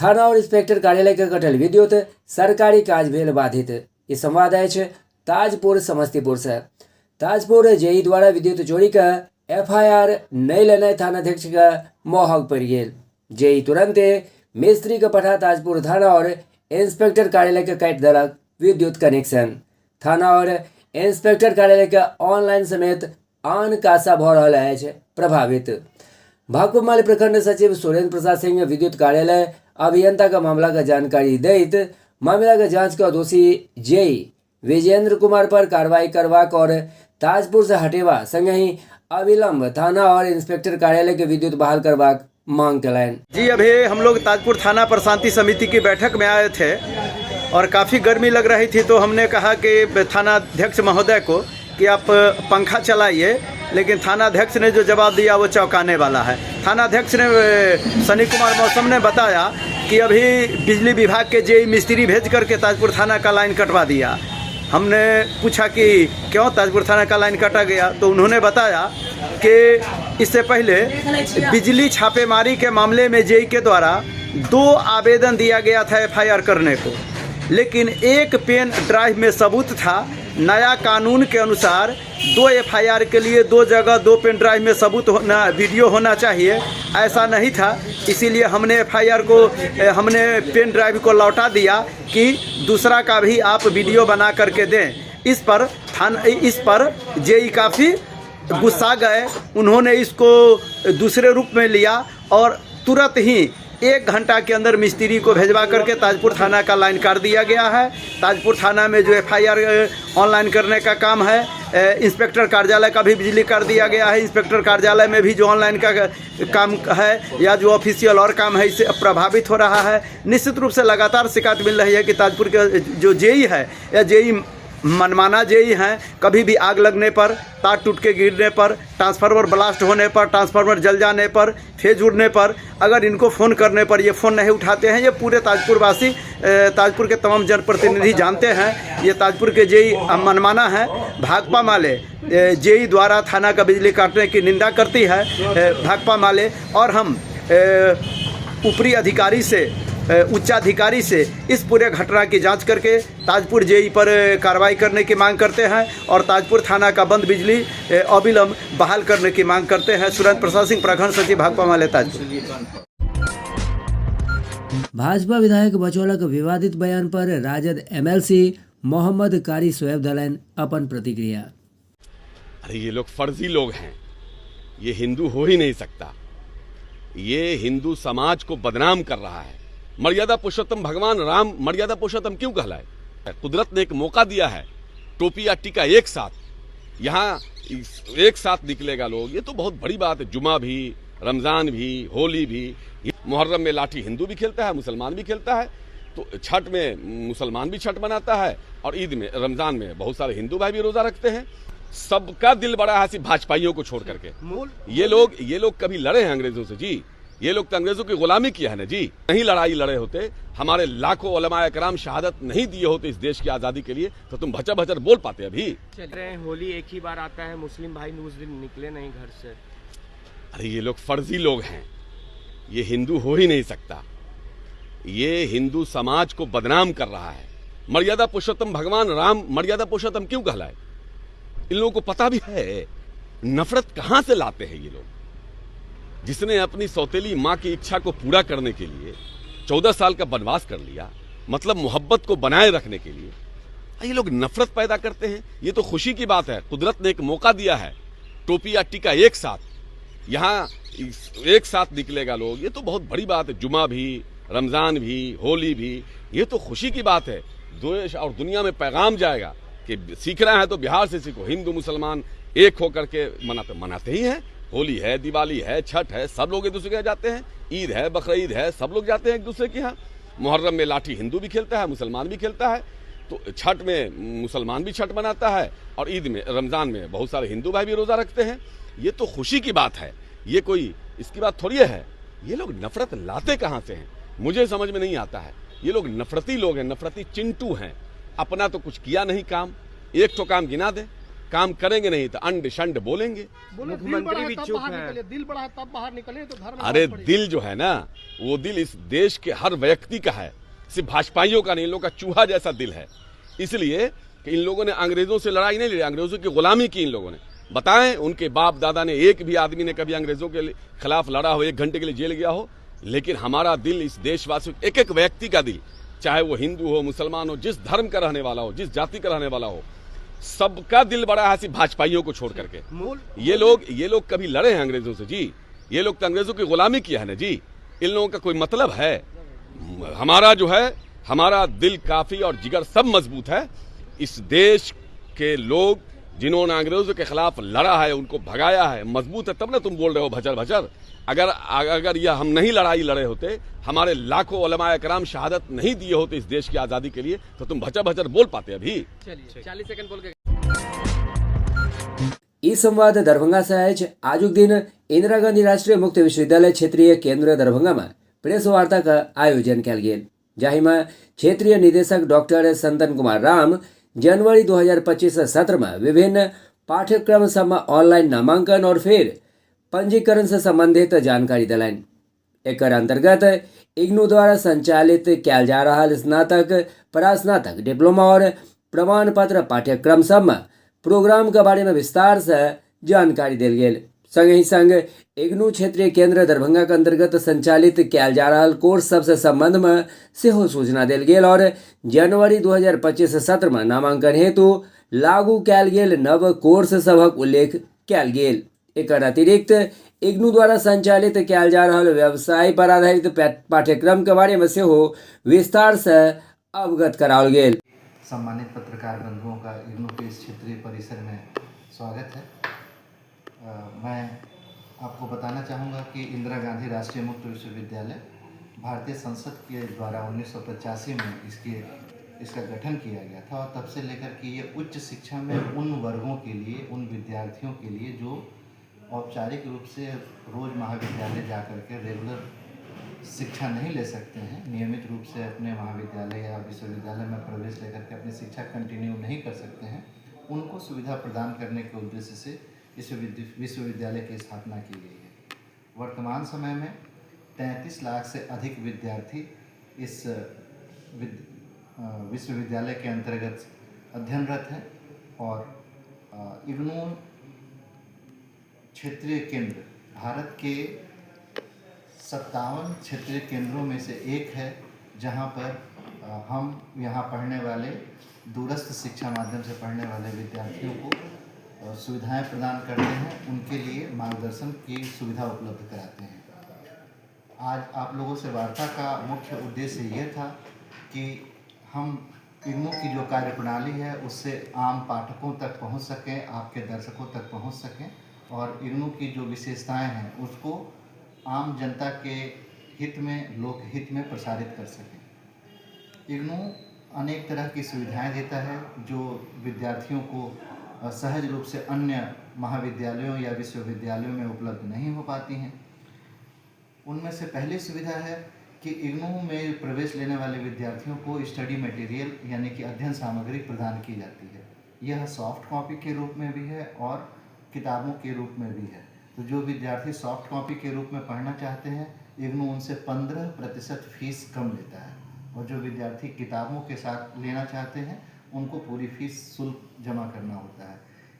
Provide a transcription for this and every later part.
थाना और इंस्पेक्टर कार्यालय के कटल विद्युत सरकारी काज भेल बाधित। ये संवाद आए छे ताजपुर समस्तीपुर से। ताजपुर जेई द्वारा विद्युत चोरी का FIR नहीं लेने थानाध्यक्ष का मोहक पड़ गए। जेई तुरंत मिस्त्री का पठा ताजपुर थाना और इंस्पेक्टर कार्यालय के काट दलक विद्युत कनेक्शन। थाना और इंस्पेक्टर कार्यालय का ऑनलाइन समेत आन कासा भ रहा है प्रभावित। भाकुमाल प्रखंड सचिव सुरेंद्र प्रसाद सिंह विद्युत कार्यालय अभियंता का मामला का जानकारी दैत मामला का जांच का दोषी जेई विजेंद्र कुमार पर कार्रवाई करवाक और ताजपुर से हटेवा संग ही अविलंब थाना और इंस्पेक्टर कार्यालय के विद्युत बहाल करवाक मांग कलाइन। जी अभी हम लोग ताजपुर थाना पर शांति समिति की बैठक में आए थे और काफ़ी गर्मी लग रही थी, तो हमने कहा कि थाना अध्यक्ष महोदय को कि आप पंखा चलाइए, लेकिन थाना अध्यक्ष ने जो जवाब दिया वो चौंकाने वाला है। थाना अध्यक्ष ने सनी कुमार मौसम ने बताया कि अभी बिजली विभाग के जेई मिस्त्री भेज करके ताजपुर थाना का लाइन कटवा दिया। हमने पूछा कि क्यों ताजपुर थाना का लाइन काटा गया, तो उन्होंने बताया कि इससे पहले बिजली छापेमारी के मामले में जेई के द्वारा 2 आवेदन दिया गया था FIR करने को, लेकिन एक पेन ड्राइव में सबूत था। नया कानून के अनुसार 2 FIR के लिए 2 जगह 2 पेन ड्राइव में सबूत होना, वीडियो होना चाहिए, ऐसा नहीं था। इसीलिए हमने FIR को हमने पेन ड्राइव को लौटा दिया कि दूसरा का भी आप वीडियो बना करके दें। इस पर जेई काफ़ी गुस्सा गए। उन्होंने इसको दूसरे रूप में लिया और तुरंत ही 1 घंटा के अंदर मिस्त्री को भेजवा करके ताजपुर थाना का लाइन काट दिया गया है। ताजपुर थाना में जो FIR ऑनलाइन करने का काम है, इंस्पेक्टर कार्यालय का भी बिजली कर दिया गया है। इंस्पेक्टर कार्यालय में भी जो ऑनलाइन का काम है या जो ऑफिशियल और काम है, इससे प्रभावित हो रहा है। निश्चित रूप से लगातार शिकायत मिल रही है कि ताजपुर के जो जेई है या जेई मनमाना जेई हैं, कभी भी आग लगने पर, तार टूट के गिरने पर, ट्रांसफार्मर ब्लास्ट होने पर, ट्रांसफार्मर जल जाने पर, फेज उड़ने पर, अगर इनको फ़ोन करने पर ये फ़ोन नहीं उठाते हैं। ये पूरे ताजपुरवासी, ताजपुर के तमाम जनप्रतिनिधि जानते हैं। ये ताजपुर के जेई मनमाना हैं। भाकपा माले जेई द्वारा थाना का बिजली काटने की निंदा करती है भाकपा माले, और हम ऊपरी अधिकारी से, उच्चाधिकारी से इस पूरे घटना की जांच करके ताजपुर जेई पर कार्रवाई करने की मांग करते हैं और ताजपुर थाना का बंद बिजली अविलंब बहाल करने की मांग करते हैं। सुरेंद्र प्रसाद सिंह, प्रखंड सचिव, भाकपा माले, ताजपुर। भाजपा विधायक बचौला के विवादित बयान पर राजद MLC मोहम्मद कारी शोएब दलान अपन प्रतिक्रिया। अरे ये लोग फर्जी लोग हैं, ये हिंदू हो ही नहीं सकता। ये हिंदू समाज को बदनाम कर रहा है। मर्यादा पुरुषोत्तम भगवान राम मर्यादा पुरुषोत्तम क्यों कहलाए? कुदरत ने एक मौका दिया है, टोपी या टीका एक साथ, यहाँ एक साथ निकलेगा लोग, ये तो बहुत बड़ी बात है। जुमा भी, रमजान भी, होली भी, मुहर्रम में लाठी हिंदू भी खेलता है, मुसलमान भी खेलता है, तो छठ में मुसलमान भी छठ मनाता है, और ईद में, रमजान में बहुत सारे हिंदू भाई भी रोजा रखते हैं। सबका दिल बड़ा है सिर्फ भाजपाइयों को छोड़ करके। ये लोग कभी लड़े हैं अंग्रेजों से? जी, ये लोग तो अंग्रेजों की गुलामी किया है ना जी। नहीं लड़ाई लड़े होते, हमारे लाखों उलमाए कराम शहादत नहीं दिए होते इस देश की आजादी के लिए, तो तुम भचर भचर बोल पाते अभी? चल रहे हैं, होली एक ही बार आता है, मुस्लिम भाई उस दिन निकले नहीं घर से। अरे ये लोग फर्जी लोग हैं, ये हिंदू हो ही नहीं सकता। ये हिंदू समाज को बदनाम कर रहा है। मर्यादा पुरुषोत्तम भगवान राम मर्यादा पुरुषोत्तम क्यों कहलाए? इन लोगों को पता भी है नफरत कहां से लाते हैं ये लोग। जिसने अपनी सौतेली माँ की इच्छा को पूरा करने के लिए 14 साल का वनवास कर लिया, मतलब मोहब्बत को बनाए रखने के लिए ये लोग नफरत पैदा करते हैं। ये तो खुशी की बात है, कुदरत ने एक मौका दिया है, टोपी या टीका एक साथ, यहाँ एक साथ निकलेगा लोग, ये तो बहुत बड़ी बात है। जुमा भी, रमजान भी, होली भी, ये तो खुशी की बात है। देश और दुनिया में पैगाम जाएगा कि सीख रहे हैं तो बिहार से सीखो। हिंदू मुसलमान एक होकर के मनाते ही हैं। होली है, दिवाली है, छठ है, सब लोग एक दूसरे के यहाँ जाते हैं। ईद है, बकरीद है, सब लोग जाते हैं एक दूसरे के यहाँ। मुहर्रम में लाठी हिंदू भी खेलता है, मुसलमान भी खेलता है, तो छठ में मुसलमान भी छठ मनाता है, और ईद में, रमजान में बहुत सारे हिंदू भाई भी रोजा रखते हैं। ये तो खुशी की बात है, ये कोई इसकी बात थोड़ी है। ये लोग नफरत लाते कहाँ से हैं मुझे समझ में नहीं आता है। ये लोग नफरती लोग हैं, नफरती चिंटू हैं। अपना तो कुछ किया नहीं काम, एक तो काम गिना दे, काम करेंगे नहीं तो अंड शंड बोलेंगे। बोले दिल मुख्यमंत्री बड़ा है भी तब चुप बाहर हैं। निकले, दिल बड़ा है तब बाहर निकले तो घर में अरे पड़ी। दिल जो है ना, वो दिल इस देश के हर व्यक्ति का है, सिर्फ भाजपाइयों का नहीं, इन लोगों का चूहा जैसा दिल है। इसलिए कि इन लोगों ने अंग्रेजों से लड़ाई नहीं लड़ी, अंग्रेजों की गुलामी की इन लोगों ने। बताएं उनके बाप दादा ने, एक भी आदमी ने कभी अंग्रेजों के खिलाफ लड़ा हो, 1 घंटे के लिए जेल गया हो? लेकिन हमारा दिल, इस देशवासियों, एक एक व्यक्ति का दिल, चाहे वो हिंदू हो, मुसलमान हो, जिस धर्म का रहने वाला हो, जिस जाति का रहने वाला हो, सबका दिल बड़ा है, सिर्फ भाजपाइयों को छोड़ करके। ये लोग कभी लड़े हैं अंग्रेजों से जी? ये लोग तो अंग्रेजों की गुलामी किया है ना जी। इन लोगों का कोई मतलब है? हमारा जो है, हमारा दिल काफी और जिगर सब मजबूत है। इस देश के लोग जिन्होंने अंग्रेजों के खिलाफ लड़ा है, उनको भगाया है, मजबूत है, तब ना तुम बोल रहे हो भचर भचर। अगर यह हम नहीं लड़ाई लड़े होते, हमारे लाखों उलमाए कराम शहादत नहीं दिए होते इस देश की आजादी के लिए, तो तुम भचर भचर बोल पाते अभी? चलिए 40 सेकंड बोल के ई संवाद दरभंगा से आज आजुक दिन इंदिरा गांधी राष्ट्रीय मुक्त विश्वविद्यालय क्षेत्रीय केंद्र दरभंगा में प्रेस वार्ता का आयोजन कल गेल, जाहि में क्षेत्रीय निदेशक डॉक्टर संतन कुमार राम जनवरी 2025 सत्र में विभिन्न पाठ्यक्रम सब में ऑनलाइन नामांकन और फिर पंजीकरण से संबंधित जानकारी दिलाइन। एक अंतर्गत इग्नू द्वारा संचालित किया जा रहा स्नातक, परास्नातक, डिप्लोमा और प्रमाण पत्र पाठ्यक्रम सब में प्रोग्राम के बारे में विस्तार से जानकारी दिल गेल। संग ही संग इग्नू क्षेत्रीय केंद्र दरभंगा के अंतर्गत संचालित किया जा रहा कोर्स सबसे संबंध में सेहो सूचना दिल गेल और जनवरी 2025 सत्र में नामांकन हेतु लागू कयल गेल नव कोर्स सभक उल्लेख कयल गेल। एकर अतिरिक्त इग्नू द्वारा संचालित किया जा रहा व्यवसाय पर आधारित पाठ्यक्रम के बारे में सेहो विस्तार से अवगत कराओल गेल। सम्मानित पत्रकार बंधुओं का इग्नू के इस क्षेत्रीय परिसर में स्वागत है। मैं आपको बताना चाहूँगा कि इंदिरा गांधी राष्ट्रीय मुक्त विश्वविद्यालय भारतीय संसद के द्वारा 1985 में इसका गठन किया गया था और तब से लेकर के ये उच्च शिक्षा में उन वर्गों के लिए, उन विद्यार्थियों के लिए जो औपचारिक रूप से रोज़ महाविद्यालय जा कर के रेगुलर शिक्षा नहीं ले सकते हैं, नियमित रूप से अपने महाविद्यालय या विश्वविद्यालय में प्रवेश लेकर के अपनी शिक्षा कंटिन्यू नहीं कर सकते हैं, उनको सुविधा प्रदान करने के उद्देश्य से इस विश्वविद्यालय की स्थापना की गई है। वर्तमान समय में 33 लाख से अधिक विद्यार्थी इस विश्वविद्यालय के अंतर्गत अध्ययनरत हैं और इग्नू क्षेत्रीय केंद्र भारत के 57 क्षेत्रीय केंद्रों में से एक है, जहां पर हम यहाँ पढ़ने वाले, दूरस्थ शिक्षा माध्यम से पढ़ने वाले विद्यार्थियों को सुविधाएं प्रदान करते हैं, उनके लिए मार्गदर्शन की सुविधा उपलब्ध कराते हैं। आज आप लोगों से वार्ता का मुख्य उद्देश्य ये था कि हम इग्नू की जो कार्यप्रणाली है उससे आम पाठकों तक पहुंच सकें, आपके दर्शकों तक पहुंच सकें और इग्नू की जो विशेषताएं हैं उसको आम जनता के हित में, लोक हित में प्रसारित कर सकें। इग्नू अनेक तरह की सुविधाएं देता है जो विद्यार्थियों को सहज रूप से अन्य महाविद्यालयों या विश्वविद्यालयों में उपलब्ध नहीं हो पाती हैं। उनमें से पहली सुविधा है कि इग्नू में प्रवेश लेने वाले विद्यार्थियों को स्टडी मटेरियल यानी कि अध्ययन सामग्री प्रदान की जाती है। यह सॉफ्ट कॉपी के रूप में भी है और किताबों के रूप में भी है। तो जो विद्यार्थी सॉफ्ट कॉपी के रूप में पढ़ना चाहते हैं, इग्नू उनसे 15% फीस कम लेता है और जो विद्यार्थी किताबों के साथ लेना चाहते हैं उनको पूरी फीस शुल्क जमा करना होता है।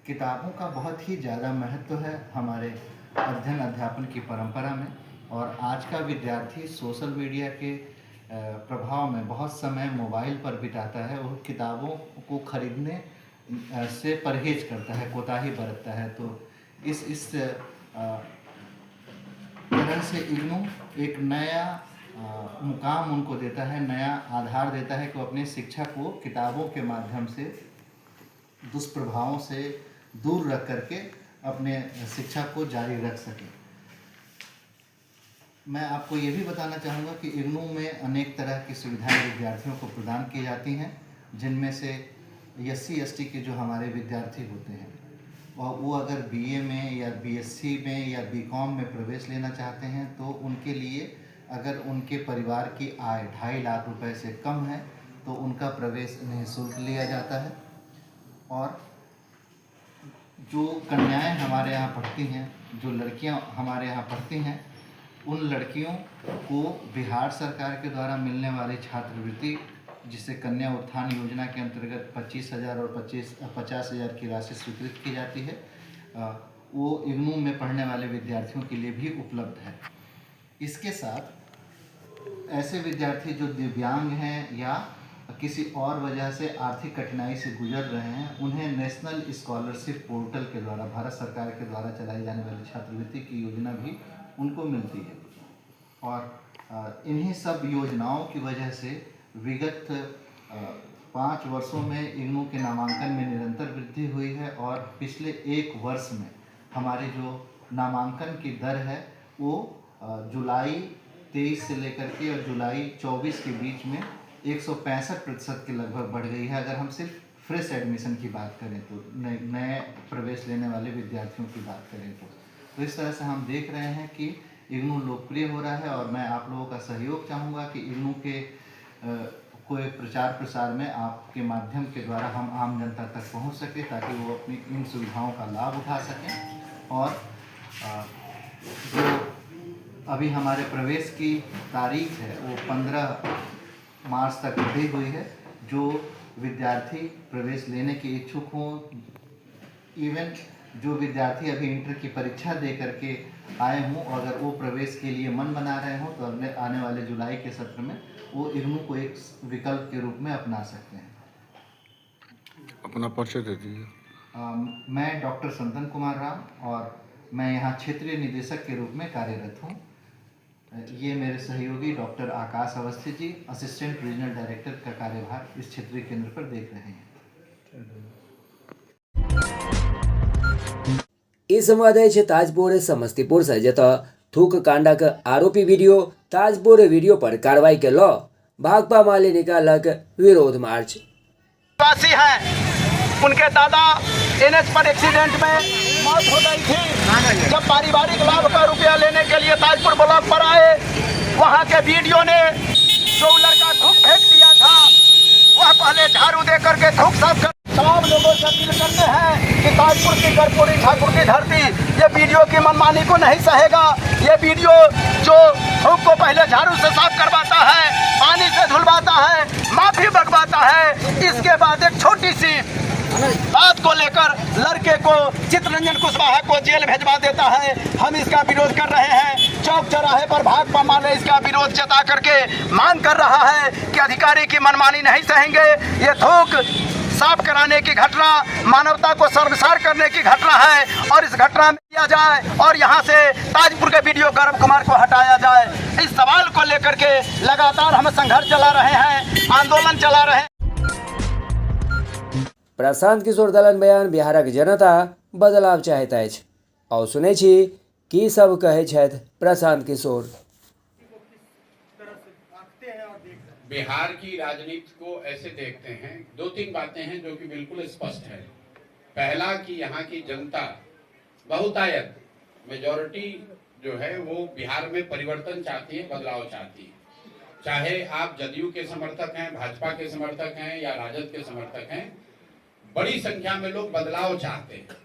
किताबों का बहुत ही ज़्यादा महत्व है हमारे अध्ययन अध्यापन की परंपरा में और आज का विद्यार्थी सोशल मीडिया के प्रभाव में बहुत समय मोबाइल पर बिताता है और किताबों को खरीदने से परहेज करता है, कोताही बरतता है। तो इस तरह से इग्नू एक नया मुकाम उनको देता है, नया आधार देता है कि वो अपनी शिक्षा को किताबों के माध्यम से दुष्प्रभावों से दूर रख करके अपने शिक्षा को जारी रख सके। मैं आपको ये भी बताना चाहूँगा कि इग्नू में अनेक तरह की सुविधाएं विद्यार्थियों को प्रदान की जाती हैं, जिनमें से SC/ST के जो हमारे विद्यार्थी होते हैं और वो अगर BA में या BSc में या BCom में प्रवेश लेना चाहते हैं तो उनके लिए अगर उनके परिवार की आय 2.5 लाख रुपए से कम है तो उनका प्रवेश निःशुल्क लिया जाता है। और जो कन्याएं हमारे यहाँ पढ़ती हैं, जो लड़कियां हमारे यहाँ पढ़ती हैं, उन लड़कियों को बिहार सरकार के द्वारा मिलने वाली छात्रवृत्ति, जिसे कन्या उत्थान योजना के अंतर्गत 25,000 और 50,000 की राशि स्वीकृत की जाती है, वो इग्नू में पढ़ने वाले विद्यार्थियों के लिए भी उपलब्ध है। इसके साथ ऐसे विद्यार्थी जो दिव्यांग हैं या किसी और वजह से आर्थिक कठिनाई से गुजर रहे हैं, उन्हें नेशनल स्कॉलरशिप पोर्टल के द्वारा भारत सरकार के द्वारा चलाई जाने वाली छात्रवृत्ति की योजना भी उनको मिलती है। और इन्हीं सब योजनाओं की वजह से विगत 5 वर्षों में इग्नू के नामांकन में निरंतर वृद्धि हुई है और पिछले 1 वर्ष में हमारी जो नामांकन की दर है वो जुलाई 23 से लेकर के और जुलाई 24 के बीच में 165% के लगभग बढ़ गई है। अगर हम सिर्फ फ्रेश एडमिशन की बात करें तो, नए प्रवेश लेने वाले विद्यार्थियों की बात करें तो इस तरह से हम देख रहे हैं कि इग्नू लोकप्रिय हो रहा है। और मैं आप लोगों का सहयोग चाहूँगा कि इग्नू के कोई प्रचार प्रसार में आपके माध्यम के द्वारा हम आम जनता तक पहुँच सके, ताकि वो अपनी इन सुविधाओं का लाभ उठा सकें। और जो अभी हमारे प्रवेश की तारीख है वो 15 मार्च तक बढ़ी हुई है। जो विद्यार्थी प्रवेश लेने के इच्छुक हों, इवन जो विद्यार्थी अभी इंटर की परीक्षा दे करके आए हों, अगर वो प्रवेश के लिए मन बना रहे हों तो अगले आने वाले जुलाई के सत्र में वो इग्नू को एक विकल्प के रूप में अपना सकते हैं। अपना परिचय दे दीजिए। मैं डॉक्टर संतन कुमार राम और मैं यहाँ क्षेत्रीय निदेशक के रूप में कार्यरत हूँ। ये मेरे सहयोगी डॉक्टर आकाश Awasthi ji assistant regional director का कार्यभार इस क्षेत्रीय केंद्र पर देख रहे हैं। એ સંવાદાય છે તાજપુર સમસ્તીપુર से जता थूक कांडक आरोपी वीडियो ताजपुर वीडियो पर कार्रवाई के लो भाकपा माले निकालक विरोध मार्च। वासी हैं, उनके दादा एनएच पर एक्सीडेंट में मौत हो गई थी। जब पारिवारिक लाभ का रुपया लेने के लिए ताजपुर ब्लॉक पर आए, वहां के वीडियो ने जो लड़का थूक फेंक दिया था, वह पहले झाड़ू दे करके थूक साफ कर। तमाम लोगों से अपील करते हैं कि ताजपुर की कर्पूरी ठाकुर की धरती ये वीडियो की मनमानी को नहीं सहेगा। ये वीडियो जो थूक को पहले झाड़ू से साफ करवाता है, पानी से धुलवाता है, माफी बगवाता है, इसके बाद एक छोटी सी बात को लेकर लड़के को चित्ररंजन कुशवाहा को जेल भेजवा देता है। हम इसका विरोध कर रहे हैं। चौक चौराहे पर भाकपा माले इसका विरोध जता करके मांग कर रहा है कि अधिकारी की मनमानी नहीं सहेंगे। ये थूक साफ कराने की घटना मानवता को शर्मसार करने की घटना है और इस घटना में किया जाए और यहाँ से ताजपुर के वीडियो गौरव कुमार को हटाया जाए। इस सवाल को लेकर के लगातार हम संघर्ष चला रहे हैं, आंदोलन चला रहे हैं। प्रशांत किशोर दलन बयान बिहारक जनता बदलाव चाहता है और सुने छी की सब कहे छथि प्रशांत किशोर। बिहार की राजनीति को ऐसे देखते हैं, 2-3 बातें हैं जो कि बिल्कुल स्पष्ट है। पहला कि यहाँ की जनता बहुतायत मेजॉरिटी जो है वो बिहार में परिवर्तन चाहती है, बदलाव चाहती है। चाहे आप जदयू के समर्थक हैं, भाजपा के समर्थक हैं या राजद के समर्थक हैं, बड़ी संख्या में लोग बदलाव चाहते हैं।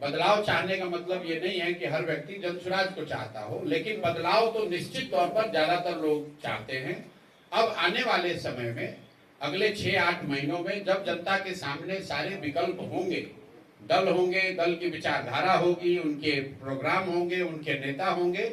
बदलाव चाहने का मतलब ये नहीं है कि हर व्यक्ति जनसुराज को चाहता हो, लेकिन बदलाव तो निश्चित तौर पर ज्यादातर लोग चाहते हैं। अब आने वाले समय में अगले 6-8 महीनों में जब जनता के सामने सारे विकल्प होंगे, दल की विचारधारा होगी, उनके प्रोग्राम होंगे, उनके नेता होंगे,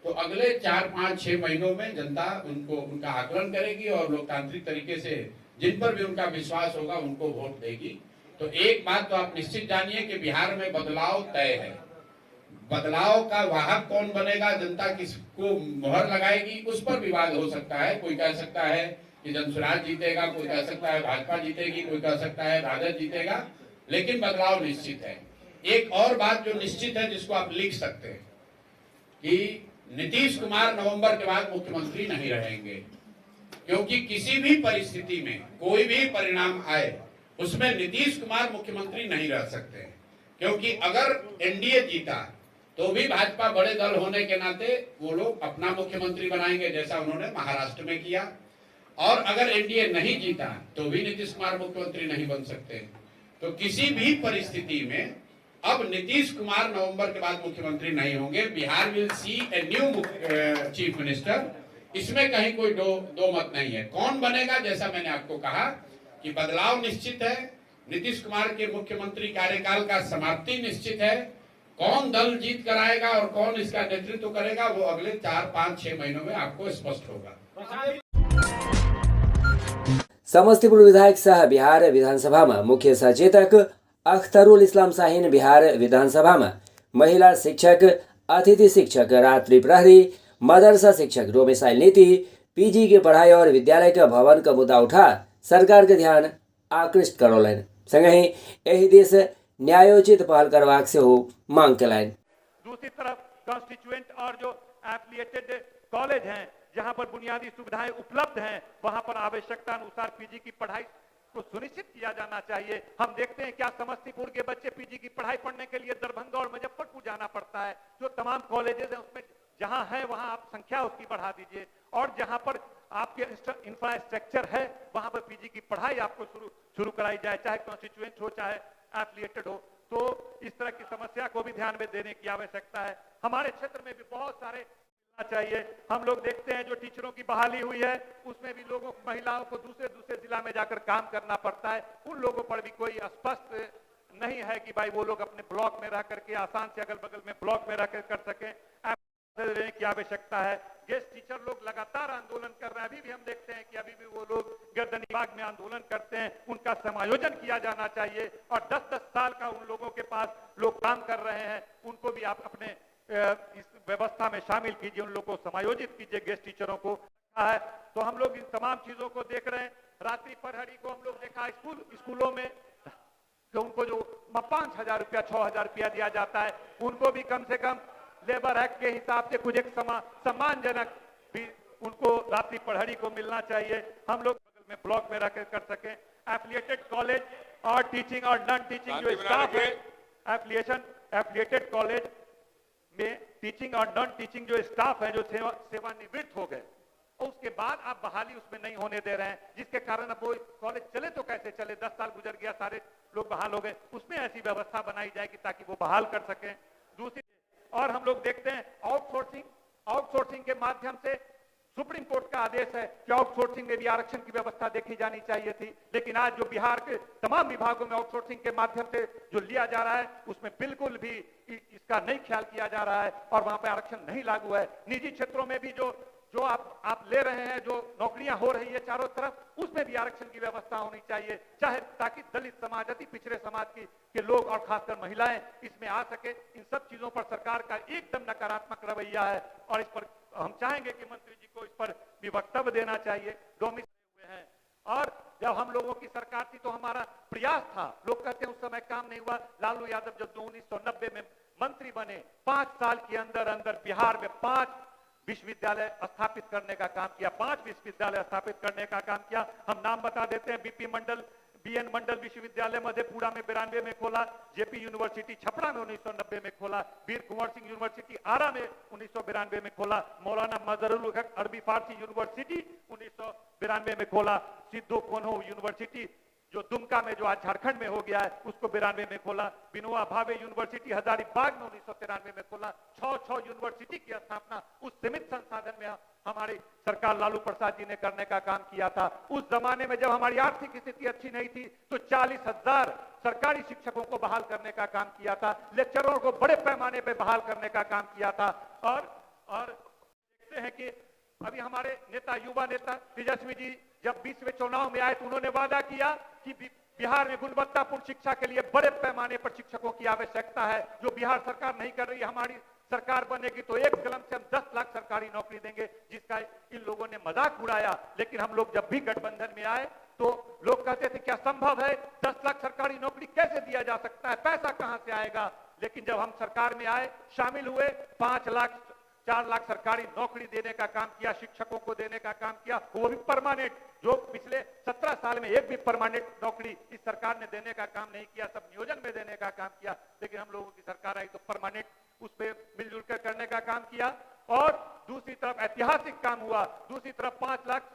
तो अगले 4-5-6 महीनों में जनता उनका आकलन करेगी और लोकतांत्रिक तरीके से जिन पर भी उनका विश्वास होगा उनको वोट देगी। तो एक बात तो आप निश्चित जानिए कि बिहार में बदलाव तय है। बदलाव का वाहक कौन बनेगा, जनता किसको मोहर लगाएगी, उस पर विवाद हो सकता है। कोई कह सकता है कि जनसुराज जीतेगा, कोई कह सकता है भाजपा जीतेगी, कोई कह सकता है राजद जीतेगा, लेकिन बदलाव निश्चित है। एक और बात जो निश्चित है जिसको आप लिख सकते हैं कि नीतीश कुमार नवंबर के बाद मुख्यमंत्री नहीं रहेंगे, क्योंकि किसी भी परिस्थिति में कोई भी परिणाम आए उसमें नीतीश कुमार मुख्यमंत्री नहीं रह सकते, क्योंकि अगर एनडीए जीता तो भी भाजपा बड़े दल होने के नाते वो लोग अपना मुख्यमंत्री बनाएंगे, जैसा उन्होंने महाराष्ट्र में किया। और अगर एनडीए नहीं जीता तो भी नीतीश कुमार मुख्यमंत्री नहीं बन सकते। तो किसी भी परिस्थिति में अब नीतीश कुमार नवंबर के बाद मुख्यमंत्री नहीं होंगे। Bihar will see a new chief minister. इसमें कहीं कोई दो मत नहीं है। कौन बनेगा, जैसा मैंने आपको कहा कि बदलाव निश्चित है। नीतीश कुमार के मुख्यमंत्री कार्यकाल का समाप्ति निश्चित है। कौन दल जीत कर आएगा और कौन इसका नेतृत्व करेगा, वो अगले 4, 5, 6 महीनों में आपको स्पष्ट होगा। समस्तीपुर विधायक सह बिहार विधानसभा में मुख्य सचेतक अख्तरुल इस्लाम शाहीन, बिहार विधानसभा में महिला शिक्षक, अतिथि शिक्षक, रात्रि प्रहरी, मदरसा शिक्षक डोमिसाइल नीति, पीजी के पढ़ाई और विद्यालय के भवन का मुद्दा उठा सरकार के ध्यान आकृष्ट करोलन। संगहि एहि देश न्यायोचित पहल करवाक से हो मांग कलाइन। दूसरी तरफ कॉन्स्टिट्यूएंट और जो एफिलिएटेड कॉलेज हैं, जहां पर बुनियादी सुविधाएं उपलब्ध हैं, वहां पर आवश्यकता अनुसार पीजी की पढ़ाई को सुनिश्चित किया जाना चाहिए। हम देखते हैं क्या समस्तीपुर के बच्चे पीजी की पढ़ाई पढ़ने के लिए दरभंगा और मुजफ्फरपुर जाना पड़ता है। जो तमाम कॉलेजेस हैं उसमें जहां है वहां आप संख्या उसकी बढ़ा दीजिए, और जहां पर आपके इंफ्रास्ट्रक्चर है वहां पर पीजी की पढ़ाई आपको शुरू कराई जाए, चाहे कॉन्स्टिट्यूएंट हो चाहे एफिलिएटेड हो। तो इस तरह की समस्या को भी ध्यान में देने की आवश्यकता है। हमारे क्षेत्र में भी बहुत सारे चाहिए। हम लोग देखते हैं जो टीचरों की बहाली हुई है उसमें भी लोगों महिलाओं को दूसरे जिला में जाकर काम करना पड़ता है। उन लोगों पर भी कोई स्पष्ट नहीं है कि भाई वो लोग अपने ब्लॉक में रह करके आसान से अगल बगल में ब्लॉक में रह कर सकें। देने की आवश्यकता है। गेस्ट टीचर लोग लगातार आंदोलन कर रहे हैं। अभी भी हम देखते हैं कि अभी भी वो लोग गर्दनी बाग में आंदोलन करते हैं। उनका समायोजन किया जाना चाहिए और 10-10 साल का उन लोगों के पास लोग काम कर रहे हैं, उनको भी आप अपने इस व्यवस्था में शामिल कीजिए, उन लोगों को समायोजित कीजिए। गेस्ट टीचरों को है तो हम लोग इन तमाम चीजों को देख रहे हैं। रात्रि प्रहरी को हम लोग देखा स्कूलों में तो उनको जो 5,000 रुपया 6,000 रुपया दिया जाता है, उनको भी कम से कम लेबर एक्ट के हिसाब से कुछ एक सम्मानजनक भी उनको रात्रि प्रहरी को मिलना चाहिए। हम लोग बगल में ब्लॉक में रख कर सकें। एफिलिएटेड कॉलेज और टीचिंग और नॉन टीचिंग जो स्टाफ है, एफिलिएटेड कॉलेज में टीचिंग और नॉन टीचिंग जो स्टाफ है जो सेवानिवृत्त हो गए, उसके बाद आप बहाली उसमें नहीं होने दे रहे हैं, जिसके कारण अब वो कॉलेज चले तो कैसे चले। 10 साल गुजर गया, सारे लोग बहाल हो गए। उसमें ऐसी व्यवस्था बनाई जाएगी ताकि वो बहाल कर सकें। दूसरी और हम लोग देखते हैं आउटसोर्सिंग के माध्यम से सुप्रीम कोर्ट का आदेश है कि आउटसोर्सिंग में भी आरक्षण की व्यवस्था देखी जानी चाहिए थी, लेकिन आज जो बिहार के तमाम विभागों में आउटसोर्सिंग के माध्यम से जो लिया जा रहा है उसमें बिल्कुल भी इसका नहीं ख्याल किया जा रहा है और वहां पर आरक्षण नहीं लागू है। निजी क्षेत्रों में भी जो आप ले रहे हैं, जो नौकरियां हो रही है चारों तरफ, उसमें भी आरक्षण की व्यवस्था होनी चाहिए, चाहे ताकि दलित समाज, अति पिछड़े समाज के लोग और खासकर महिलाएं इसमें आ सके। इन सब चीजों पर सरकार का एकदम नकारात्मक रवैया है और इस पर हम चाहेंगे कि मंत्री जी को इस पर भी वक्तव्य देना चाहिए। डोमिसाइल हुए हैं और जब हम लोगों की सरकार थी तो हमारा प्रयास था, लोग कहते हैं उस समय काम नहीं हुआ। लालू यादव जब 1990 में मंत्री बने, 5 साल के अंदर बिहार में 5 विश्वविद्यालय स्थापित करने का काम किया, 5 विश्वविद्यालय स्थापित करने का काम किया। हम नाम बता देते हैं, बीएन मंडल विश्वविद्यालय मधेपुरा में 92 में खोला, जेपी यूनिवर्सिटी छपरा में 1990 में खोला, वीर कुंवर सिंह यूनिवर्सिटी आरा में 1992 में खोला, मौलाना मजहरुल हक अरबी फारसी यूनिवर्सिटी 1992 में खोला, सिद्धो कोन्हो यूनिवर्सिटी जो दुमका में जो आज झारखंड में हो गया है उसको 92 में खोला, विनोबा भावे यूनिवर्सिटी हजारीबाग में 1993 में खोला। 6 यूनिवर्सिटी की स्थापना उस सीमित संसाधन में हमारी सरकार लालू प्रसाद जी ने करने का काम किया था। उस जमाने में जब हमारी आर्थिक स्थिति अच्छी नहीं थी तो 40,000 सरकारी शिक्षकों को बहाल करने का काम किया था, लेक्चरों को बड़े पैमाने पर बहाल करने का काम किया था। और देखते हैं कि अभी हमारे नेता, युवा नेता तेजस्वी जी जब 20वें चुनाव में आए तो उन्होंने वादा किया कि बिहार में गुणवत्तापूर्ण शिक्षा के लिए बड़े पैमाने पर शिक्षकों की आवश्यकता है, जो बिहार सरकार नहीं कर रही है। हमारी सरकार बनेगी तो एक कलम से हम 10 लाख सरकारी नौकरी देंगे, जिसका इन लोगों ने मजाक उड़ाया। लेकिन हम लोग जब भी गठबंधन में आए तो लोग कहते थे क्या संभव है, 10 लाख सरकारी नौकरी कैसे दिया जा सकता है, पैसा कहां से आएगा। लेकिन जब हम सरकार में आए, शामिल हुए, 5 लाख 4 लाख सरकारी नौकरी देने का काम किया, शिक्षकों को देने का काम किया, वो भी परमानेंट। जो पिछले 17 साल में एक भी परमानेंट नौकरी इस सरकार ने देने का काम नहीं किया, सब नियोजन में देने का काम किया। लेकिन हम लोगों की सरकार आई तो परमानेंट उस पर मिलजुल कर करने का काम किया। और दूसरी तरफ ऐतिहासिक काम हुआ, दूसरी तरफ 5 लाख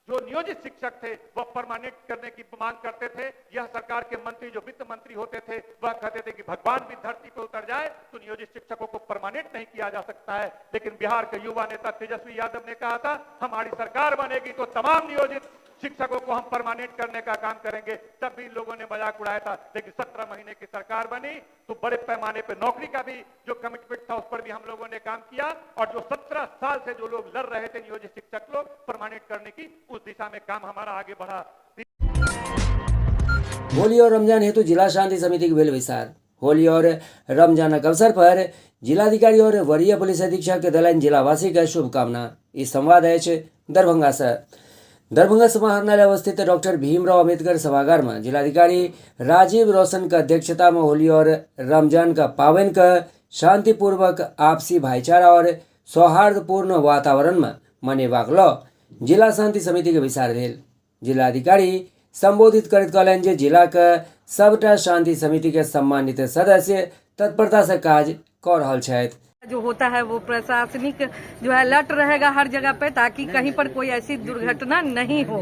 जो नियोजित शिक्षक थे वह परमानेंट करने की मांग करते थे। यह सरकार के मंत्री जो वित्त मंत्री होते थे वह कहते थे कि भगवान भी धरती पर उतर जाए तो नियोजित शिक्षकों को परमानेंट नहीं किया जा सकता है। लेकिन बिहार के युवा नेता तेजस्वी यादव ने कहा था हमारी सरकार बनेगी तो तमाम नियोजित शिक्षकों को हम परमानेंट करने का काम करेंगे। तब भी लोगों ने मजाक उड़ाया था। लेकिन 17 महीने की सरकार बनी तो बड़े पैमाने पर नौकरी का भी जो कमिटमेंट था उस पर भी हम लोगों ने काम किया और जो 17 साल से जो लोग लड़ रहे थे नियोजित शिक्षक लोग परमानेंट करने की उस दिशा में काम हमारा आगे बढ़ा। होली और रमजान हेतु जिला शांति समिति की वेल विस्तार। होली और रमजान के अवसर पर जिलाधिकारी और वरीय पुलिस अधीक्षक दलाइन जिलावासी का शुभकामना। इस संवाद है दरभंगा से। दरभंगा समाहरणालय अवस्थित डॉक्टर भीमराव अंबेडकर सभागार में जिलाधिकारी राजीव रोशन का अध्यक्षता में होली और रमजान का पावन का शांतिपूर्वक आपसी भाईचारा और सौहार्दपूर्ण वातावरण में मनेबाक लो जिला शांति समिति के विचार भेल। जिलाधिकारी संबोधित करत कहलनि जे जिला के सबटा शांति समिति के सम्मानित सदस्य तत्परता से काज कऽ रहल छथि। जो होता है वो प्रशासनिक जो है अलर्ट रहेगा हर जगह पे ताकि कहीं पर कोई ऐसी दुर्घटना नहीं हो।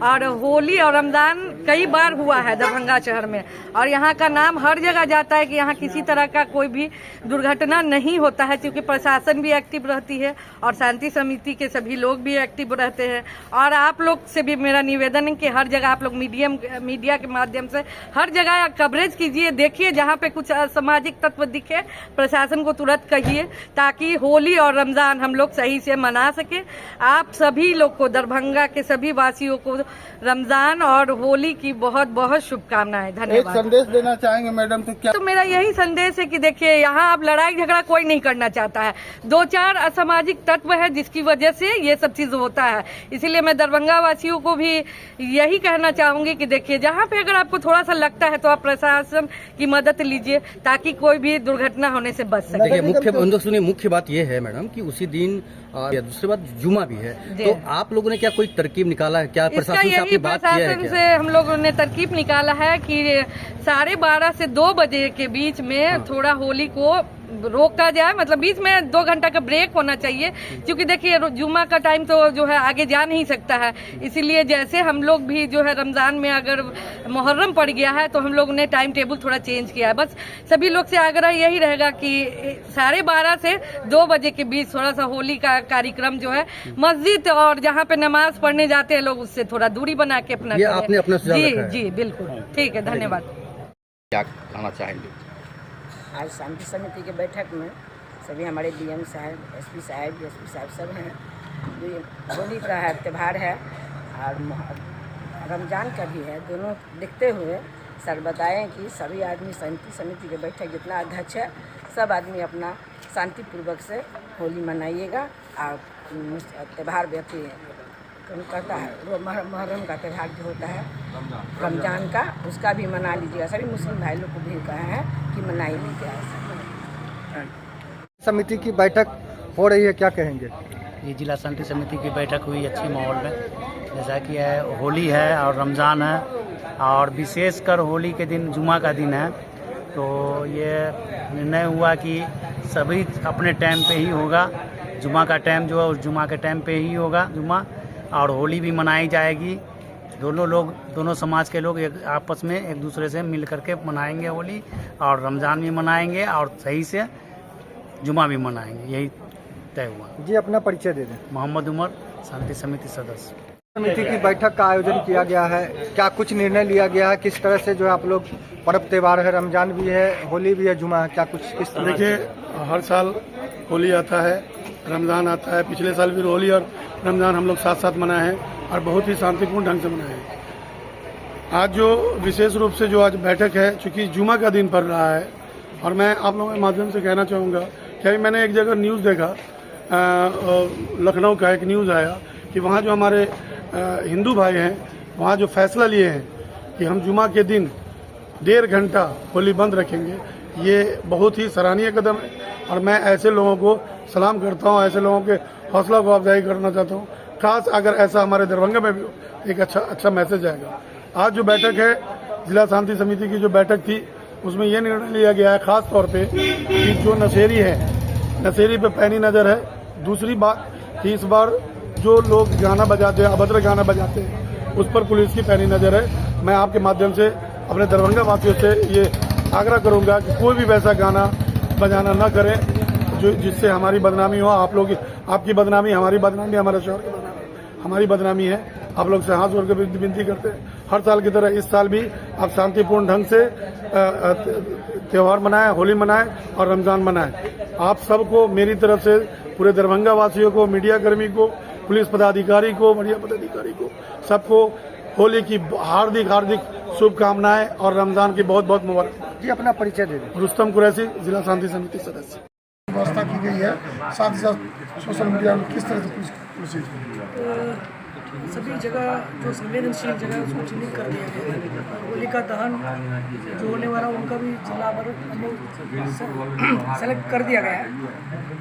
और होली और रमजान कई बार हुआ है दरभंगा शहर में और यहाँ का नाम हर जगह जाता है कि यहाँ किसी तरह का कोई भी दुर्घटना नहीं होता है, क्योंकि प्रशासन भी एक्टिव रहती है और शांति समिति के सभी लोग भी एक्टिव रहते हैं। और आप लोग से भी मेरा निवेदन है कि हर जगह आप लोग मीडिया के माध्यम से हर जगह कवरेज कीजिए, देखिए जहाँ पे कुछ असामाजिक तत्व दिखे प्रशासन को तुरंत कहिए ताकि होली और रमजान हम लोग सही से मना सके। आप सभी लोग को, दरभंगा के सभी वासियों को रमजान और होली की बहुत बहुत शुभकामनाएं। धन्यवाद। एक संदेश देना चाहेंगे मैडम तो क्या? तो मेरा यही संदेश है कि देखिए यहाँ अब लड़ाई झगड़ा कोई नहीं करना चाहता है, 2-4 असामाजिक तत्व है जिसकी वजह से ये सब चीज होता है। इसीलिए मैं दरभंगा वासियों को भी यही कहना चाहूंगी कि देखिए जहाँ पे अगर आपको थोड़ा सा लगता है तो आप प्रशासन की मदद लीजिए ताकि कोई भी दुर्घटना होने से बच सके। सुनिए, मुख्य बात यह है मैडम कि उसी दिन या दूसरी बात जुमा भी है, तो आप लोगों ने क्या कोई तरकीब निकाला है? क्या प्रशासन से आपने बात किया है? प्रशासन से हम लोगों ने तरकीब निकाला है कि 12:30 से 2 बजे के बीच में थोड़ा होली को रोका जाए, मतलब बीच में 2 घंटा का ब्रेक होना चाहिए, क्योंकि देखिए जुमा का टाइम तो जो है आगे जा नहीं सकता है। इसीलिए जैसे हम लोग भी जो है रमजान में अगर मुहर्रम पड़ गया है तो हम लोग ने टाइम टेबल थोड़ा चेंज किया है। बस सभी लोग से आग्रह यही रहेगा कि 12:30 से 2 बजे के बीच थोड़ा सा होली का कार्यक्रम जो है मस्जिद और जहाँ पे नमाज पढ़ने जाते हैं लोग उससे थोड़ा दूरी बना के अपना आपने अपना सुझाव रखा है? जी बिल्कुल ठीक है, धन्यवाद। क्या कहना चाहेंगे? आज शांति समिति के बैठक में सभी हमारे डीएम साहब, एसपी साहब, डीएसपी साहब सब हैं। जो ये होली का है त्यौहार है और रमजान का भी है, दोनों देखते हुए सर बताएं कि सभी आदमी शांति समिति के बैठक जितना अध्यक्ष है सब आदमी अपना शांतिपूर्वक से होली मनाइएगा और त्यौहार व्यक्ति कहता है वो मुहर्रम का त्यौहार जो होता है रमजान का, उसका भी मना लीजिएगा। सभी मुस्लिम भाई लोग को भी कहा है कि मनाई लीजिए। समिति की बैठक हो रही है, क्या कहेंगे? ये जिला शांति समिति की बैठक हुई अच्छी माहौल में, जैसा कि होली है और रमज़ान है और विशेषकर होली के दिन जुमा का दिन है, तो ये निर्णय हुआ कि सभी अपने टाइम पे ही होगा। जुमा का टाइम जो है उस जुमा के टाइम पे ही होगा जुमा, और होली भी मनाई जाएगी। दोनों समाज के लोग एक आपस में एक दूसरे से मिल करके मनाएंगे होली, और रमज़ान भी मनाएंगे और सही से जुमा भी मनाएंगे, यही तय हुआ। जी अपना परिचय दे दें। मोहम्मद उमर, शांति समिति सदस्य। समिति की बैठक का आयोजन किया गया है, क्या कुछ निर्णय लिया गया है? किस तरह से जो है आप लोग पर्व त्यौहार है, रमजान भी है, होली भी है, जुमा है, क्या कुछ किस तरह? देखिए हर साल होली आता है, रमज़ान आता है। पिछले साल भी होली और रमज़ान हम लोग साथ साथ मनाए हैं और बहुत ही शांतिपूर्ण ढंग से मनाए हैं। आज जो विशेष रूप से जो आज बैठक है, चूँकि जुमा का दिन पड़ रहा है, और मैं आप लोगों के माध्यम से कहना चाहूँगा कि अभी मैंने एक जगह न्यूज़ देखा, लखनऊ का एक न्यूज़ आया कि वहाँ जो हमारे हिंदू भाई हैं वहाँ जो फैसला लिए हैं कि हम जुमा के दिन 1.5 घंटा होली बंद रखेंगे, ये बहुत ही सराहनीय कदम है और मैं ऐसे लोगों को सलाम करता हूँ, ऐसे लोगों के हौसला को अफजाई करना चाहता हूँ। खास अगर ऐसा हमारे दरभंगा में भी एक अच्छा मैसेज आएगा। आज जो बैठक है जिला शांति समिति की जो बैठक थी उसमें यह निर्णय लिया गया है खास तौर पे कि जो नशेरी है, नशेरी पे पैनी नज़र है। दूसरी बात कि इस बार जो लोग गाना बजाते हैं, अभद्र गाना बजाते हैं, उस पर पुलिस की पैनी नज़र है। मैं आपके माध्यम से अपने दरभंगा वासियों से ये आग्रह करूंगा कि कोई भी वैसा गाना बजाना न करें जो जिससे हमारी बदनामी हो। आप लोग, आपकी बदनामी, हमारी बदनामी, हमारे शहर की बदनामी हमारी बदनामी है। आप लोग से हाथ जोड़ के विनती करते हैं, हर साल की तरह इस साल भी आप शांतिपूर्ण ढंग से त्यौहार मनाएं, होली मनाएं और रमजान मनाएं। आप सबको मेरी तरफ से, पूरे दरभंगा वासियों को, मीडिया कर्मी को, पुलिस पदाधिकारी को, मीडिया पदाधिकारी को, सबको होली की हार्दिक हार्दिक शुभकामनाएं और रमजान की बहुत बहुत मुबारक। जी, अपना परिचय दे दें। रुस्तम कुरैशी, जिला शांति समिति सदस्य। व्यवस्था की गई है, साथ ही साथ सोशल मीडिया में किस तरह से पुलिस सभी जगह जो संवेदनशील जगह है उसको चिन्हित कर दिया गया है। होलिका दहन जो होने वाला उनका भी जिला भर सेलेक्ट कर दिया गया है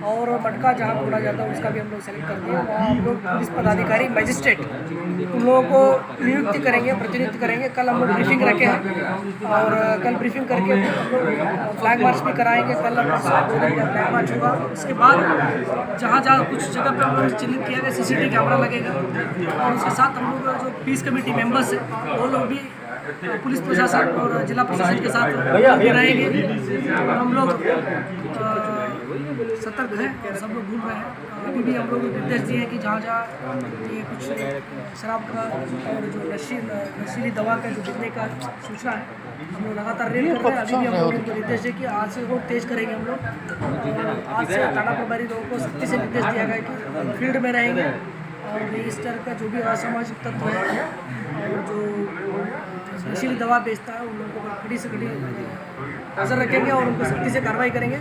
और मटका जहाँ फोड़ा जाता है उसका भी हम लोग सेलेक्ट कर दिया। वहाँ हम लोग पुलिस पदाधिकारी, मजिस्ट्रेट उन लोगों को नियुक्ति करेंगे, प्रतिनियुक्त करेंगे। कल हम लोग ब्रीफिंग रखे हैं और कल ब्रीफिंग करके हम लोग फ्लैग मार्च भी कराएंगे। कल फ्लैग मार्च होगा। उसके बाद जहाँ जहाँ कुछ जगह पर हम लोग चिन्हित किया गया CCTV कैमरा लगेगा और उसके साथ हम लोग जो पीस कमेटी मेंबर्स हैं वो लोग भी पुलिस प्रशासन और जिला प्रशासन के साथ रहेंगे। हम लोग सतर्क हैं और सब लोग घूम रहे हैं। अभी भी हम लोग निर्देश दिए हैं कि जहाँ जहाँ ये कुछ शराब का और जो नशीली दवा का जो बिकने का सूचना है हम लोग लगातार रेड कर रहे हैं। अभी भी हम लोगों को निर्देश है कि आज से वो तेज करेंगे हम लोग। आज से थाना प्रभारी लोगों को सख्ती से निर्देश दिया गया कि फील्ड में रहेंगे और रजिस्टर का जो भी असामाजिक तत्व है और जो नशीली दवा बेचता है उन लोगों को कड़ी से कड़ी नजर रखेंगे और उनको सख्ती से कार्रवाई करेंगे।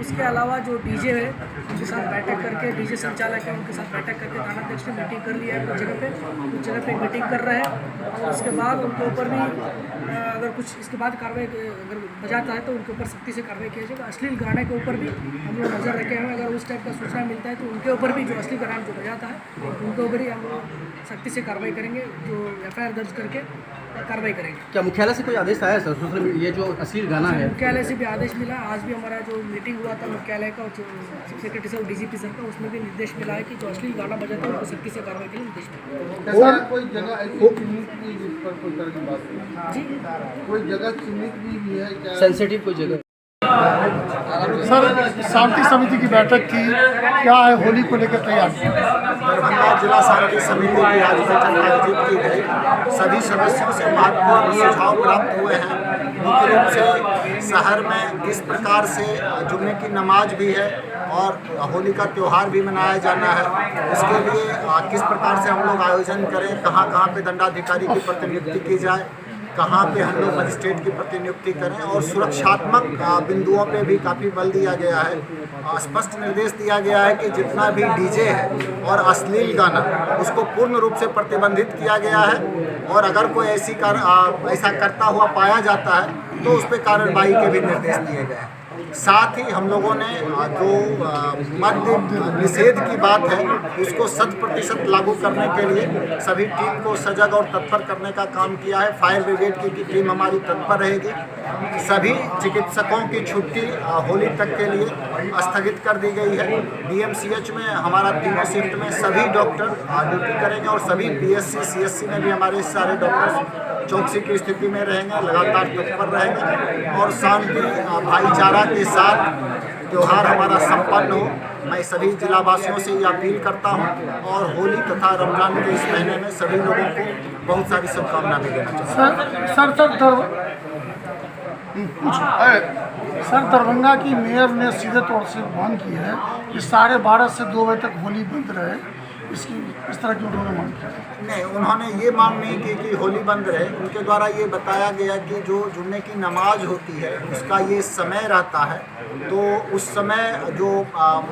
उसके अलावा जो डीजे है उनके साथ बैठक करके, डीजे संचालक है उनके साथ बैठक करके थाना अध्यक्ष ने मीटिंग कर लिया है कुछ जगह पे मीटिंग कर रहे हैं और उसके बाद उनके ऊपर भी अगर कुछ इसके बाद कार्रवाई अगर बजाता है तो उनके ऊपर सख्ती से कार्रवाई किया जाएगा। अश्लील गाने के ऊपर भी हम लोग नज़र रखे हैं। अगर उस टाइप का सूचना मिलता है तो उनके ऊपर भी जो अश्लील गाना जो बजाता है उनके ऊपर ही हम लोग सख्ती से कार्रवाई करेंगे, जो FIR दर्ज करके कार्रवाई करेंगे। क्या मुख्यालय से कोई आदेश आया सर? सोशल ये जो अश्लील गाना है, मुख्यालय से भी आदेश मिला। आज भी हमारा जो मीटिंग हुआ था मुख्यालय का चीफ सेक्रेटरी सर और DGP सर का, उसमें भी निर्देश मिला है कि जो अश्लील गाना बजाता है उनको सख्ती से कार्रवाई के लिए निर्देश मिला। कोई जगह ऐसी चिन्हित की जिस पर कोई तरह की बात जी, कोई जगह चिन्हित भी है क्या? सेंसिटिव कोई जगह? सर, शांति समिति की बैठक की क्या है होली को लेकर तैयारी? दरभंगा जिला शांति समिति की आज बैठक आयोजित की गई। सभी सदस्यों से महत्वपूर्ण सुझाव प्राप्त हुए हैं। मुख्य रूप से शहर में किस प्रकार से जुम्मे की नमाज भी है और होली का त्यौहार भी मनाया जाना है, उसके लिए किस प्रकार से हम लोग आयोजन करें, कहाँ कहाँ पे दंडाधिकारी की प्रतिनियुक्ति की जाए, कहाँ पे हम लोग मजिस्ट्रेट की प्रतिनियुक्ति करें और सुरक्षात्मक बिंदुओं पे भी काफ़ी बल दिया गया है। स्पष्ट निर्देश दिया गया है कि जितना भी डीजे है और अश्लील गाना उसको पूर्ण रूप से प्रतिबंधित किया गया है और अगर कोई ऐसा करता हुआ पाया जाता है तो उस पर कार्रवाई के भी निर्देश दिए गए हैं। साथ ही हम लोगों ने जो मद्य निषेध की बात है उसको 100% लागू करने के लिए सभी टीम को सजग और तत्पर करने का काम किया है। फायर ब्रिगेड की टीम हमारी तत्पर रहेगी। सभी चिकित्सकों की छुट्टी होली तक के लिए स्थगित कर दी गई है। DMCH में हमारा तीनों शिफ्ट में सभी डॉक्टर ड्यूटी करेंगे और सभी BSc CSC में भी हमारे सारे डॉक्टर चौकसी की स्थिति में रहेंगे, लगातार तत्पर रहेंगे और शांति भाईचारा के साथ त्यौहार हमारा संपन्न हो। मैं सभी जिलावासियों से ये अपील करता हूँ और होली तथा रमजान के इस महीने में सभी लोगों को बहुत सारी शुभकामना भी देना चाहता हूँ। सर, दरभंगा की मेयर ने सीधे तौर से मांग की है कि 12:30 से 2 बजे तक होली बंद रहे। इस तरह की उन्होंने मांग किया? नहीं, उन्होंने ये मांग नहीं की कि होली बंद रहे। उनके द्वारा ये बताया गया कि जो जुम्मे की नमाज होती है उसका ये समय रहता है, तो उस समय जो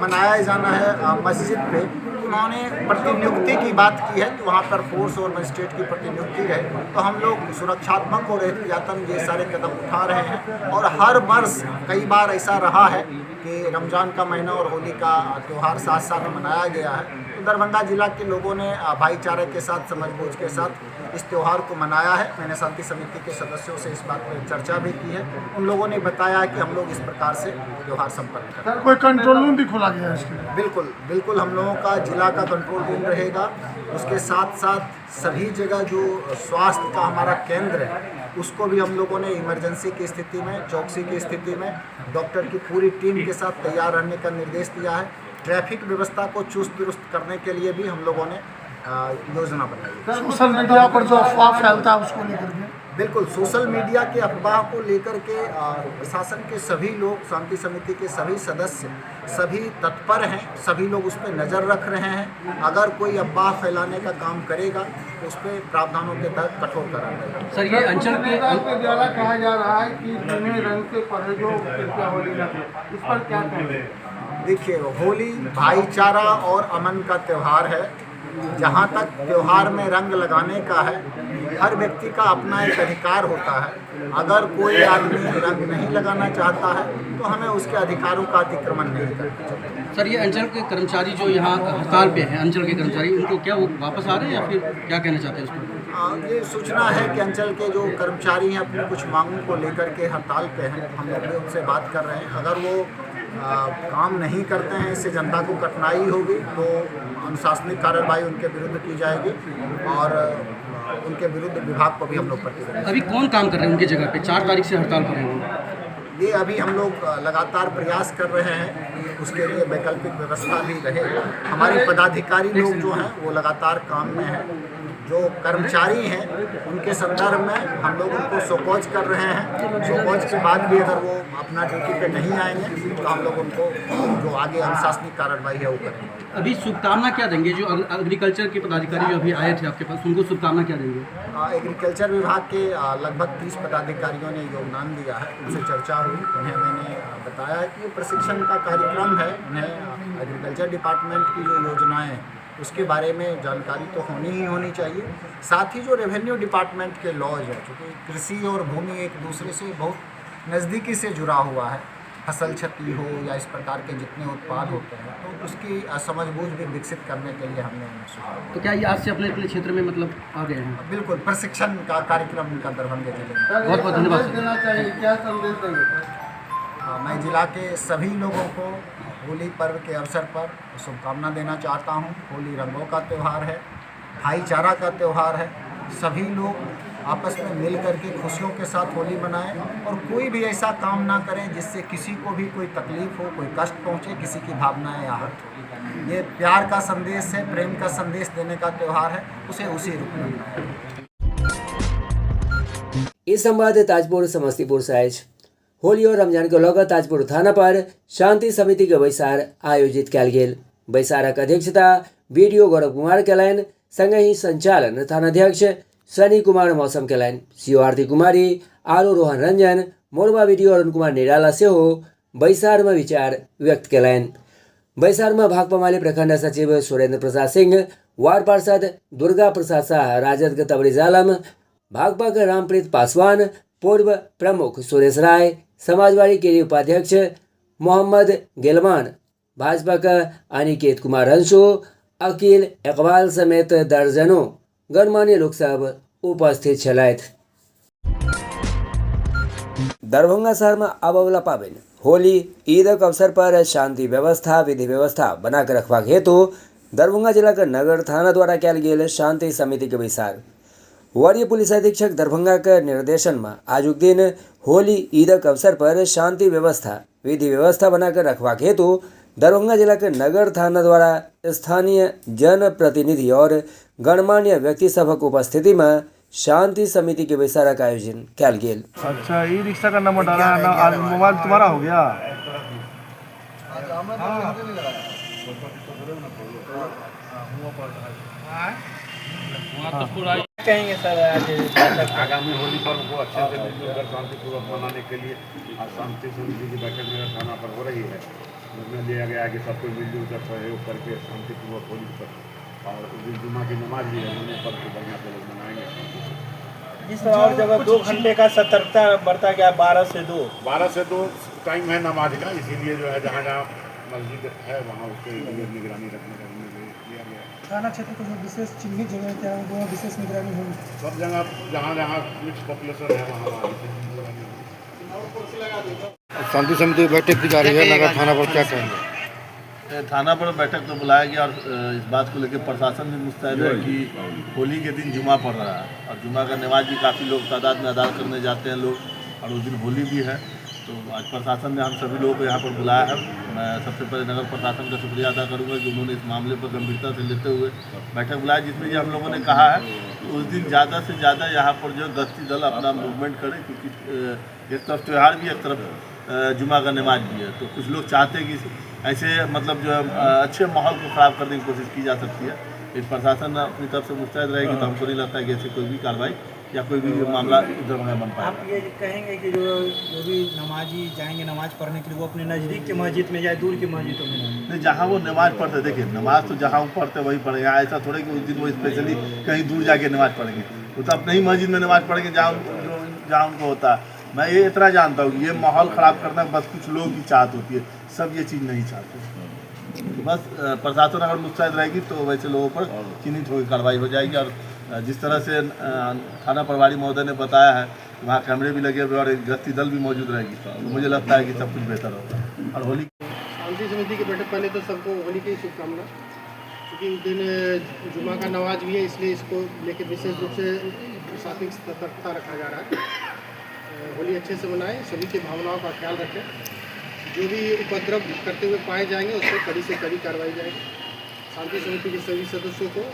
मनाया जाना है मस्जिद पे, उन्होंने प्रतिनियुक्ति की बात की है कि वहाँ पर फोर्स और मजिस्ट्रेट की प्रतिनियुक्ति रहे। तो हम लोग सुरक्षात्मक और एहतियातन ये सारे कदम उठा रहे हैं और हर वर्ष कई बार ऐसा रहा है कि रमज़ान का महीना और होली का त्यौहार साथ साथ मनाया गया है। तो दरभंगा जिला के लोगों ने भाईचारे के साथ, समझबूझ के साथ इस त्यौहार को मनाया है। मैंने शांति समिति के सदस्यों से इस बात पर चर्चा भी की है। उन लोगों ने बताया है कि हम लोग इस प्रकार से त्यौहार संपन्न करते हैं। कोई कंट्रोल रूम भी खोला गया है इसके? बिल्कुल बिल्कुल, हम लोगों का जिला का कंट्रोल रूम रहेगा। उसके साथ साथ सभी जगह जो स्वास्थ्य का हमारा केंद्र है उसको भी हम लोगों ने इमरजेंसी की स्थिति में, चौकसी की स्थिति में डॉक्टर की पूरी टीम के साथ तैयार रहने का निर्देश दिया है। ट्रैफिक व्यवस्था को चुस्त दुरुस्त करने के लिए भी हम लोगों ने योजना बनाई है। सोशल मीडिया पर जो अफवाह फैलता है उसको लेकर के? बिल्कुल, सोशल मीडिया के अफवाह को लेकर के प्रशासन के सभी लोग, शांति समिति के सभी सदस्य सभी तत्पर हैं, सभी लोग उस पर नज़र रख रहे हैं। अगर कोई अफवाह फैलाने का काम करेगा तो उस पर प्रावधानों के तहत कठोर करा जाएगा। सर, ये अंचल के द्वारा कहा जा रहा है कि नए रंग से परहेजो कृपया होली न करें, इस पर क्या कहेंगे? देखिए, होली भाईचारा और अमन का त्यौहार है। जहाँ तक त्यौहार में रंग लगाने का है, हर व्यक्ति का अपना एक अधिकार होता है। अगर कोई आदमी रंग नहीं लगाना चाहता है तो हमें उसके अधिकारों का अतिक्रमण नहीं करना चाहिए। सर, ये अंचल के कर्मचारी जो यहाँ हड़ताल पे हैं, अंचल के कर्मचारी, उनको क्या वो वापस आ रहे हैं या फिर क्या कहना चाहते हैं उसको? ये सूचना है कि अंचल के जो कर्मचारी हैं अपनी कुछ मांगों को लेकर के हड़ताल पे हैं। हम लोग भी उनसे बात कर रहे हैं। अगर वो काम नहीं करते हैं, इससे जनता को कठिनाई होगी तो अनुशासनिक कार्रवाई उनके विरुद्ध की जाएगी और उनके विरुद्ध विभाग को भी हम लोग प्रतिबंध। अभी कौन काम कर रहे हैं उनकी जगह पे? 4 तारीख से हड़ताल पर हैं। ये अभी हम लोग लगातार प्रयास कर रहे हैं, उसके लिए वैकल्पिक व्यवस्था भी रहे। हमारे पदाधिकारी लोग जो हैं वो लगातार काम में हैं। जो कर्मचारी हैं उनके संदर्भ में हम लोग उनको शोकॉज कर रहे हैं। शोकॉज के बाद भी अगर वो अपना ड्यूटी पे नहीं आएंगे तो हम लोग उनको जो आगे अनुशासनिक कार्रवाई है वो करेंगे। अभी शुभकामना क्या देंगे जो एग्रीकल्चर के पदाधिकारी जो अभी आए थे आपके पास, उनको शुभकामना क्या देंगे? एग्रीकल्चर विभाग के लगभग 30 पदाधिकारियों ने योगदान दिया है। उनसे चर्चा हुई, उन्हें मैंने बताया है कि ये प्रशिक्षण का कार्यक्रम है। उन्हें एग्रीकल्चर डिपार्टमेंट की जो योजनाएँ हैं उसके बारे में जानकारी तो होनी ही होनी चाहिए। साथ ही जो रेवेन्यू डिपार्टमेंट के लॉज है, क्योंकि कृषि और भूमि एक दूसरे से बहुत नज़दीकी से जुड़ा हुआ है, फसल क्षति हो या इस प्रकार के जितने उत्पाद होते हैं तो उसकी समझबूझ भी विकसित करने के लिए हमने उन्हें सुझाव। तो क्या ये आज से अपने अपने क्षेत्र में मतलब आ गए हैं? बिल्कुल, प्रशिक्षण का कार्यक्रम उनका दरभंगा जिले में। बहुत बहुत धन्यवाद। देना चाहिए, क्या संदेश देंगे? मैं जिला के सभी लोगों को होली पर्व के अवसर पर शुभकामना देना चाहता हूँ। होली रंगों का त्यौहार है, भाईचारा का त्यौहार है। सभी लोग आपस में मिल करके खुशियों के साथ होली मनाएं और कोई भी ऐसा काम ना करें जिससे किसी को भी कोई तकलीफ हो, कोई कष्ट पहुँचे, किसी की भावनाएं आहत हो। ये प्यार का संदेश है, प्रेम का संदेश देने का त्यौहार है, उसे उसी रूप में मनाएं। इस संवाद ताजपुर समस्तीपुर से आए। होली और रमजान के लगत ताजपुर थाना पर शांति समिति के बैसार आयोजित कल गेल। बैसारक अध्यक्षता बीडीओ गौरव कुमार केलैन, संगहि संचालन थानाध्यक्ष सनी कुमार मौसम केलैन। सीओ आरती कुमारी, आरो रोहन रंजन, मोरबा बीडीओ अरुण कुमार निराला से हो बैसार में विचार व्यक्त केलैन। बैसार में भाकपा माले प्रखंड सचिव सुरेंद्र प्रसाद सिंह, वार्ड पार्षद दुर्गा प्रसाद शाह, राजद के तबरेज आलम, भाकपा के रामप्रीत पासवान, पूर्व प्रमुख सुरेश राय, समाजवादी के लिए उपाध्यक्ष मोहम्मद गेलमान, भाजपा का अनिकेत कुमार हंसो, अकील इकबाल समेत दर्जनों गणमान्य लोग सब उपस्थित छलैथ। दरभंगा शहर में आबवला पाबनि होली ईदक अवसर पर शांति व्यवस्था विधि व्यवस्था बनाकर रखबाक हेतु दरभंगा जिला के नगर थाना द्वारा कयल गेल शांति समिति के बैसार। वरीय पुलिस अधीक्षक दरभंगा के निर्देशन में आज दिन होली ईदक अवसर पर शांति व्यवस्था विधि व्यवस्था बनाकर रखबाक हेतु दरभंगा जिला के नगर थाना द्वारा स्थानीय जनप्रतिनिधि और गणमान्य व्यक्ति सभक उपस्थिति में शांति समिति के बैसार का आयोजन कल गेल। अच्छा, ई रिक्शा का नंबर डाला है ना, आज मोबाइल तुम्हारा हो गया? कहेंगे सर आज आगामी होली पर्व को अच्छे से मिलकर शांतिपूर्वक मनाने के लिए आज शांति समिति की बैठक नगर थाना पर हो रही है। निर्णय लिया गया कि सबको मिलजुल कर सहयोग करके शांतिपूर्वक होली पर और उस दिन जुम्मा की नमाज भी है, होने पर तो बढ़िया से लोग मनाएंगे। जिस और जगह 2 घंटे का सतर्कता बरता गया, 12 से 2 टाइम है नमाज का, इसीलिए जो है जहाँ जहाँ मस्जिद है वहाँ उसके लिए निगरानी रखने का निर्णय लिया गया। थाना क्षेत्र के जो विशेष चिन्हित जगह क्या है वो विशेष निगरानी होगी। सब जगह जहाँ जहाँ मिक्स पॉपुलेशन है वहाँ शांति समिति की बैठक की जा रही है, नगर थाना पर क्या कहेंगे? थाना पर बैठक तो बुलाया गया और इस बात को लेकर प्रशासन भी मुस्तैद है कि होली के दिन जुमा पड़ रहा है और जुमा का नमाज भी काफ़ी लोग तादाद में अदा करने जाते हैं लोग, और उस दिन होली भी है। तो आज प्रशासन ने हम सभी लोगों को यहाँ पर बुलाया है। मैं सबसे पहले नगर प्रशासन का शुक्रिया अदा करूँगा कि उन्होंने इस मामले पर गंभीरता से लेते हुए बैठक बुलाया, जिसमें ये हम लोगों ने कहा है कि उस दिन ज़्यादा से ज़्यादा यहाँ पर जो गश्ती दल अपना मूवमेंट करे, क्योंकि एक तरफ त्यौहार भी, एक तरफ जुमा का नमाज भी है। तो कुछ लोग चाहते हैं कि ऐसे मतलब जो अच्छे माहौल को ख़राब करने की कोशिश की जा सकती है। इस प्रशासन अपनी तरफ से मुस्तैद रहेगी, तो हमको नहीं लगता है कि ऐसी कोई भी कार्रवाई या कोई भी मामला इधर में बन पाए। आप ये कहेंगे कि जो भी नमाजी जाएंगे नमाज पढ़ने के लिए वो अपने नज़दीक के मस्जिद में जाए, दूर की मस्जिदों में नहीं, जहाँ वो नमाज पढ़ते, देखिए नमाज तो जहाँ वो पढ़ते वही पढ़ेंगे। ऐसा थोड़े कि उस दिन वो स्पेशली कहीं दूर जाके नमाज पढ़ेंगे, वो तो अपने ही मस्जिद में नमाज पढ़ेंगे जहाँ उनको होता है। मैं ये इतना जानता हूँ कि ये माहौल ख़राब करना बस कुछ लोग की चाहत होती है, सब ये चीज़ नहीं चाहते। तो बस प्रशासन अगर मुस्तैद रहेगी तो वैसे लोगों पर चिन्हित होकर कार्रवाई हो जाएगी। और जिस तरह से थाना प्रभारी महोदय ने बताया है कि वहाँ कैमरे भी लगे हुए और एक गश्ती दल भी मौजूद रहेगी, तो मुझे लगता है कि सब कुछ बेहतर होगा। और होली शांति समिति की बैठक, पहले तो सबको होली की शुभकामना, क्योंकि उस दिन जुमा का नमाज भी है, इसलिए इसको लेकर विशेष रूप से प्रशासनिक सतर्कता रखा जा रहा है। होली अच्छे से मनाएं, सभी की भावनाओं का ख्याल रखें, जो भी उपद्रव करते हुए पाए जाएंगे उस पर कड़ी से कड़ी कार्रवाई जाएगी। शांति समिति के सभी सदस्यों को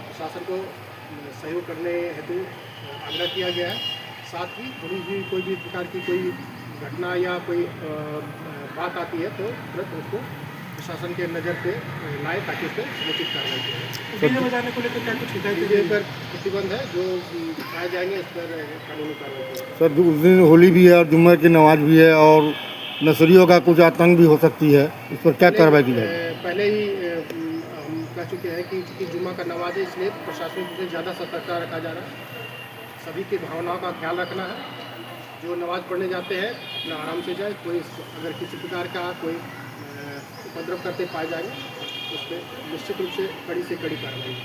प्रशासन को सहयोग करने हेतु आग्रह किया गया है। साथ ही थोड़ी भी कोई भी प्रकार की कोई घटना या कोई बात आती है तो तुरंत उसको प्रशासन के नज़र पे लाए ताकि उस पर समुचित कार्रवाई की जाए। डीजे बजाने को लेकर क्या कुछ डीजे पर प्रतिबंध है, जो पाए जाएंगे उस पर कानूनी कार्रवाई की जाएगी। सर, उस दिन होली भी है और जुम्मे की नमाज भी है और नसरियों का कुछ आतंक भी हो सकती है, इस पर क्या कार्रवाई की जाएगी? पहले ही हम कह चुके हैं कि चूँकि जुम्मा का नमाज है, इसलिए प्रशासन से ज़्यादा सतर्कता रखा जा रहा है। सभी की भावनाओं का ख्याल रखना है। जो नमाज पढ़ने जाते हैं अपना आराम से जाए, कोई अगर किसी प्रकार का कोई उपद्रव करते पाए जाएंगे उस पर निश्चित रूप से कड़ी कार्रवाई।